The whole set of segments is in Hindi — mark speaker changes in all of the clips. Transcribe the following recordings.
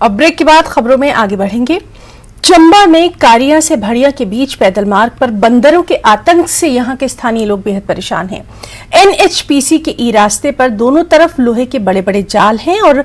Speaker 1: अब ब्रेक के बाद खबरों में आगे बढ़ेंगे। चंबा में कारिया से भड़िया के बीच पैदल मार्ग पर बंदरों के आतंक से यहां के स्थानीय लोग बेहद परेशान हैं। एनएचपीसी के ई रास्ते पर दोनों तरफ लोहे के बड़े बड़े जाल हैं और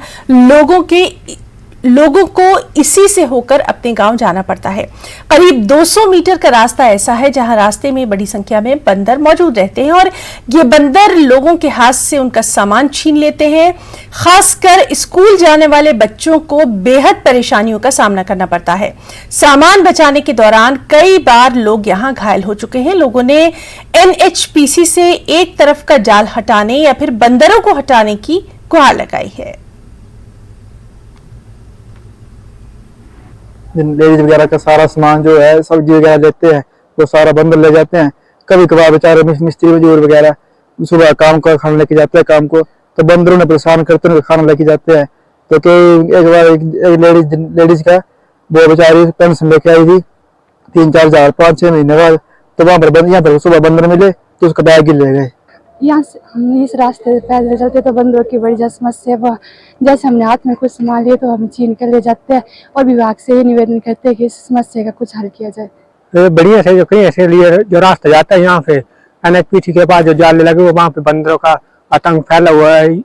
Speaker 1: लोगों को इसी से होकर अपने गांव जाना पड़ता है। करीब 200 मीटर का रास्ता ऐसा है जहां रास्ते में बड़ी संख्या में बंदर मौजूद रहते हैं और ये बंदर लोगों के हाथ से उनका सामान छीन लेते हैं। खासकर स्कूल जाने वाले बच्चों को बेहद परेशानियों का सामना करना पड़ता है। सामान बचाने के दौरान कई बार लोग यहां घायल हो चुके हैं। लोगों ने एनएचपीसी से एक तरफ का जाल हटाने या फिर बंदरों को हटाने की गुहार लगाई है।
Speaker 2: लेडीज वगैरह का सारा सामान जो है, सब्जी वगैरह लेते हैं, वो सारा बंदर ले जाते हैं। कभी कभार बेचारे मिस्त्री मजदूर वगैरह सुबह काम का खाना लेके जाते हैं काम को, तो बंदरों ने परेशान करते हैं, खाना लेके जाते हैं। तो एक बार एक लेडीज का वो बेचारी पेंशन लेके आई थी 3-4 हज़ार 5-6 महीने बाद, तो वहां पर यहाँ पर सुबह बंदर मिले तो उसका बैग ही ले गए।
Speaker 3: यहाँ से हम इस रास्ते से पैदल चलते तो बंदरों की बड़ी ज्यादा समस्या है। जैसे हमने हाथ में कुछ सामान लिए तो हम छीन कर ले जाते हैं और विभाग से ये निवेदन करते हैं कि इस समस्या का कुछ हल किया जाए।
Speaker 4: बढ़िया से जो कहीं ऐसे लिए जो रास्ता जाता है यहाँ पे एनएचपीसी के पास जो जाल लगे हुए वहाँ पे बंदरों का आतंक फैला हुआ है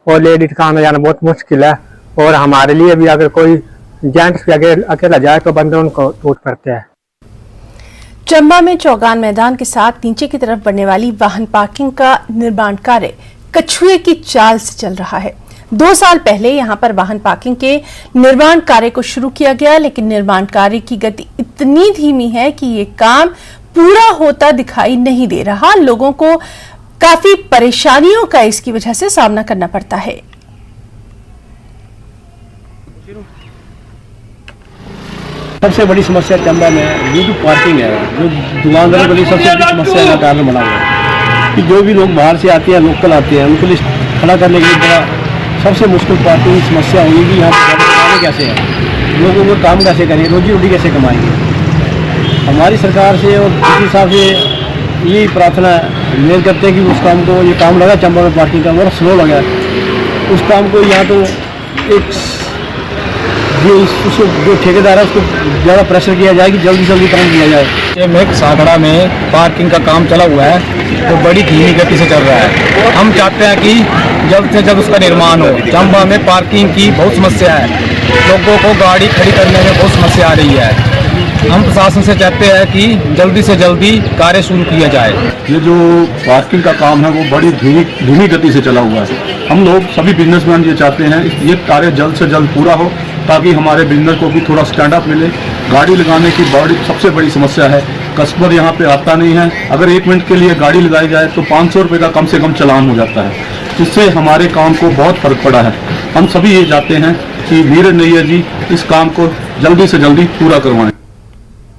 Speaker 4: और लेडीज का आना जाना बहुत मुश्किल है। और हमारे लिए भी अगर कोई जेंट्स भी अकेला जाए तो बंदर उनको टूट पड़ते हैं।
Speaker 1: चंबा में चौगान मैदान के साथ नीचे की तरफ बढ़ने वाली वाहन पार्किंग का निर्माण कार्य कछुए की चाल से चल रहा है। 2 साल पहले यहां पर वाहन पार्किंग के निर्माण कार्य को शुरू किया गया, लेकिन निर्माण कार्य की गति इतनी धीमी है कि ये काम पूरा होता दिखाई नहीं दे रहा। लोगों को काफी परेशानियों का इसकी वजह से सामना करना पड़ता है।
Speaker 5: सबसे बड़ी समस्या चंबा में ये जो पार्किंग है, जो दुकानदारों के लिए सबसे बड़ी समस्या का कारण बना हुआ है कि जो भी लोग बाहर से आते हैं, लोकल आते हैं, उनको लिए खड़ा करने के लिए बड़ा सबसे मुश्किल पार्किंग समस्या होगी कि यहाँ पर गाड़ी कैसे है, लोगों को काम कैसे करें, रोजी रोटी कैसे कमाएंगे। हमारी सरकार से और डीसी साहब से यही प्रार्थना उम्मीद करते हैं कि उस काम को, ये काम लगा चंबा में पार्किंग का बहुत स्लो लगा, उस काम को यहाँ तो एक जो ठेकेदार है उसको ज़्यादा प्रेशर किया जाए कि जल्दी से जल्दी काम किया जाए।
Speaker 6: मेक सागड़ा में पार्किंग का काम चला हुआ है तो बड़ी धीमी गति से चल रहा है। हम चाहते हैं कि जल्द से जल्द उसका निर्माण हो। चंबा में पार्किंग की बहुत समस्या है, लोगों को गाड़ी खड़ी करने में बहुत समस्या आ रही है। हम प्रशासन से चाहते हैं कि जल्दी से जल्दी कार्य शुरू किया जाए।
Speaker 7: ये जो पार्किंग का काम है वो बड़ी धीमी गति से चला हुआ है। हम लोग सभी बिजनेसमैन ये चाहते हैं ये कार्य जल्द से जल्द पूरा हो ताकि हमारे बिजनेस को भी थोड़ा स्टैंड अप मिले। गाड़ी लगाने की सबसे बड़ी समस्या है, कस्टमर यहाँ पे आता नहीं है। अगर 1 मिनट के लिए गाड़ी लगाई जाए तो 500 रुपये का कम से कम चालान हो जाता है, जिससे हमारे काम को बहुत फर्क पड़ा है। हम सभी ये चाहते हैं कि नीरज नैयर जी इस काम को जल्दी से जल्दी पूरा करवाएं।